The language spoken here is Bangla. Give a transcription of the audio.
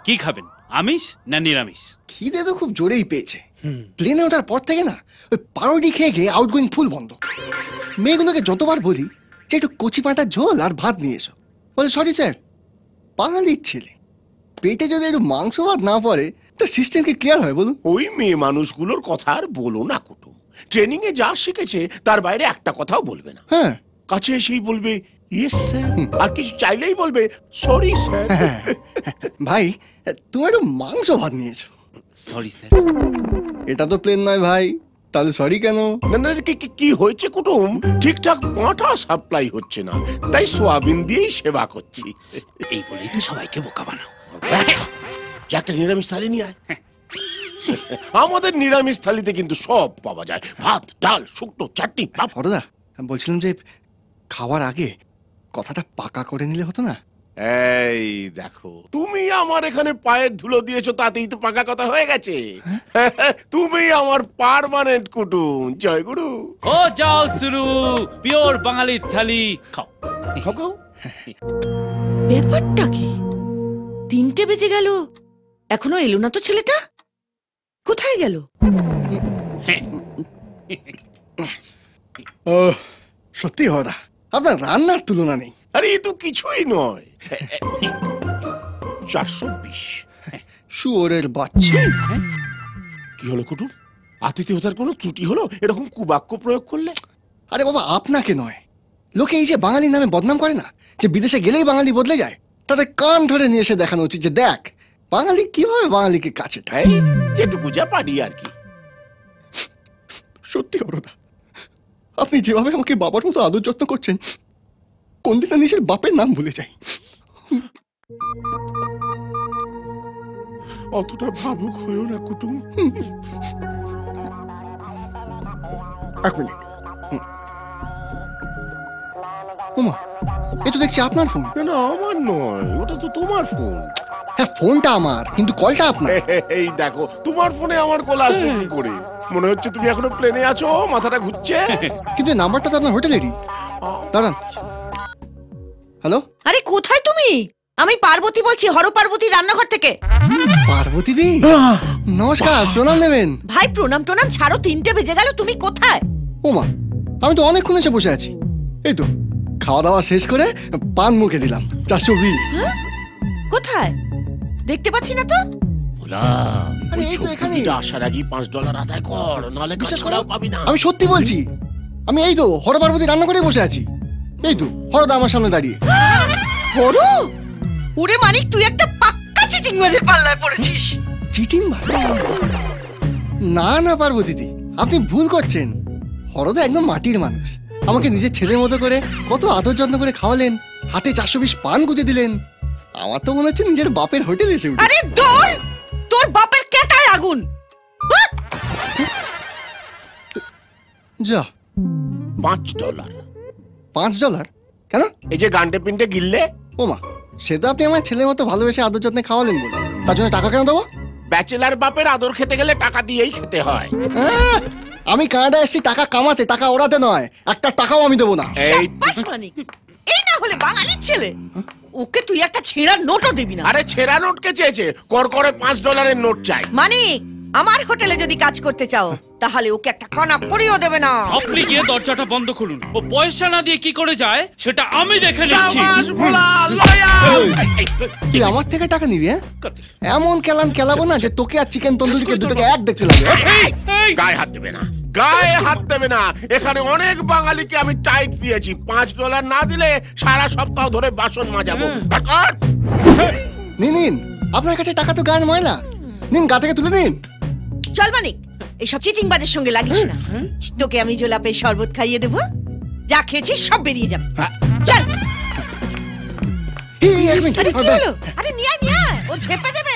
কি খাবেন, আমিষ না নিরামিষ? খিদে তো খুব জোরেই পেয়েছে। প্লেনে ওঠার পর থেকে না ওই পাউরুটি খেয়ে খেয়ে আউটগোয়িং ফুল বন্ধ। মেয়েগুলোকে যতবার বলি যে একটু কচি পাঁটার ঝোল আর ভাত নিয়ে এসো, বলে সরি স্যার, বাঙালির ছেলে, পেটে যদি একটু মাংস ভাত না পড়ে তা সিস্টেম কি ক্লিয়ার হয় বলুন? ওই মেয়ে মানুষগুলোর কথা আর বলো না কুটুম। ট্রেনিং এ যা শিখেছে তার বাইরে একটা কথাও বলবে না। হ্যাঁ, কাছে এসেই বলবে ইয়েস স্যার, আর কিছু চাইলেই বলবে সরি স্যার। ভাই তুমি একটু মাংস ভাত নিয়েছো। Sorry sir. এটা তো প্লেন নয় ভাই, তাহলে সরি কেন? না না, কি হয়েছে কুটুম, ঠিকঠাক পাঁঠা সাপ্লাই হচ্ছে না, তাই সোয়াবিন দিয়েই সেবা করছি। এই বলেই তো সবাইকে বোকা বানাও। একটা নিরামিষ থালি নিয়ে আয়। আমাদের নিরামিষ থালিতে কিন্তু সব পাওয়া যায়, ভাত, ডাল, শুক্তো, চাটনি। বড়দা, বলছিলাম যে খাওয়ার আগে কথাটা পাকা করে নিলে হতো না? এই দেখো, তুমি আমার এখানে পায়ের ধুলো দিয়েছো, তাতেই তো পাকা কথা হয়ে গেছে। তুমি আমার পার্মানেন্ট কুটুম। জয় গুরু। ও যাও শুরু, পিওর বাঙালির থালি। খাও খাও খাও। ব্যাপারটা কি? 3টে বেজে গেল, এখনো এলো না তো ছেলেটা? কোথায় গেল? সত্যি বড়দা, আপনার রান্নার তুলনা নেই। আরে এ তো কিছুই নয়। 420। শুয়োরের বাচ্চা। কি হলো কুটুম, আতিথেয়তার কোনো ত্রুটি হলো এরকম কুবাক্য প্রয়োগ করলে? আরে বাবা, আপনাকে নয়, লোকে এই যে বাঙালি নামে বদনাম করে না, যে বিদেশে গেলেই বাঙালি বদলে যায়, তাদের কান ধরে নিয়ে এসে দেখানো উচিত যে দেখ বাঙালি কিভাবে বাঙালিকে কাছে টানে। যেটুকু যা পারি আর কি। সত্যি বড়দা, আপনি যেভাবে আমাকে বাবার মতো আদর যত্ন করছেন, কোন দিন নিজের বাপের নাম ভুলে যাই। অতটা ভাবুক হয়েও না কুটুম। এক মিনিট। ওমা, এ তো দেখছি আপনার ফোন। না না, আমার নয়, ওটা তো তোমার ফোন। হ্যাঁ, ফোনটা আমার, কিন্তু কলটা আপনার। এই দেখো, তোমার ফোনে আমার কল আসবে কি করে? মনে হচ্ছে তুমি এখনো প্লেনে আছো, মাথাটা ঘুরছে। কিন্তু নাম্বারটা তো আপনার হোটেলেরই। দাঁড়ান। হ্যালো, আরে কোথায় তুমি? আমি পার্বতী বলছি, হর পার্বতী রান্নাঘর থেকে। পার্বতী দি, নমস্কার, প্রণাম নেবেন। ভাই প্রণাম টোনাম ছাড়ো, 3টে বেজে গেল, তুমি কোথায়? ওমা, আমি তো অনেকক্ষণ এসে বসে আছি। এই তো খাওয়া দাওয়া শেষ করে পান মুখে দিলাম। 420। কোথায় দেখতে পাচ্ছি না তো? আরে এই তো এখানে। আসার আগে $5 আদায় কর, নাহলে বিশ্বাস করাও করো, পাবি না। আমি সত্যি বলছি, আমি এই তো হর পার্বতী রান্না করে বসে আছি। এই তো হরদা আমার সামনে দাঁড়িয়ে। হরু, ওরে মানিক, তুই একটা পাক্কা চিটিং বাজে পাল্লায় পড়েছিস। চিটিং বাজ? না না পার্বতী দি, আপনি ভুল করছেন। হরদা একদম মাটির মানুষ, আমাকে নিজের ছেলের মতো করে কত আদর যত্ন করে খাওয়ালেন, হাতে 420 পান গুজে দিলেন। আমার তো মনে হচ্ছে নিজের বাপের হোটেলে এসে উঠে। আরে দৌড়, তোর বাপের কেতায় আগুন। যা, $5। $5? কেন? এই যে গান্ডে পিন্ডে গিললে। ওমা, সে তো আপনি আমার ছেলের মতো ভালোবেসে আদর যত্নে খাওয়ালেন বলে, তার জন্য টাকা কেন দেবো? ব্যাচেলার বাপের আদর খেতে গেলে টাকা দিয়েই খেতে হয়। আমি কানাডা এসেছি টাকা কামাতে, টাকা ওড়াতে নয়। একটা টাকাও আমি দেবো না। শাবাশ মানিক, এই না হলে বাঙালির ছেলে। ওকে তুই একটা ছেঁড়া নোটও দিবি না। আরে ছেঁড়া নোট কে চেয়েছে? করে $5 নোট চাই। মানিক, আমার হোটেলে যদি কাজ করতে চাও তাহলে ওকে একটা কানা করিও দেবে না। আপনি গিয়ে দরজাটা বন্ধ করুন। ও পয়সা না দিয়ে কি করে যায় সেটা আমি দেখে নিচ্ছি। শাবাশ ভোলা, লয়াল। তুই আমার থেকে টাকা নিবি? এমন কেলান কেলাবো না যে তোকে আর চিকেন তন্দুরিকে দুটোকে এক দেখতে লাগবে। গায়ে হাত দেবে না, গায়ে হাত দেবে না। এখানে অনেক বাঙালিকে আমি টাইট দিয়েছি, $5 না দিলে সারা সপ্তাহ ধরে বাসন মাজাবো। নিন, আপনার কাছে টাকা তো গায়ের ময়লা, নিন গা থেকে তুলে নিন। চল মানিক, এইসব চিটিং বাজের সঙ্গে লাগিস না। তোকে আমি জোলাপের শরবত খাইয়ে দেবো, যা খেয়েছিস সব বেরিয়ে যাবে। চল। আরে কি হলো? আরে নিয়ে আয়, ও ঝেপে দেবে।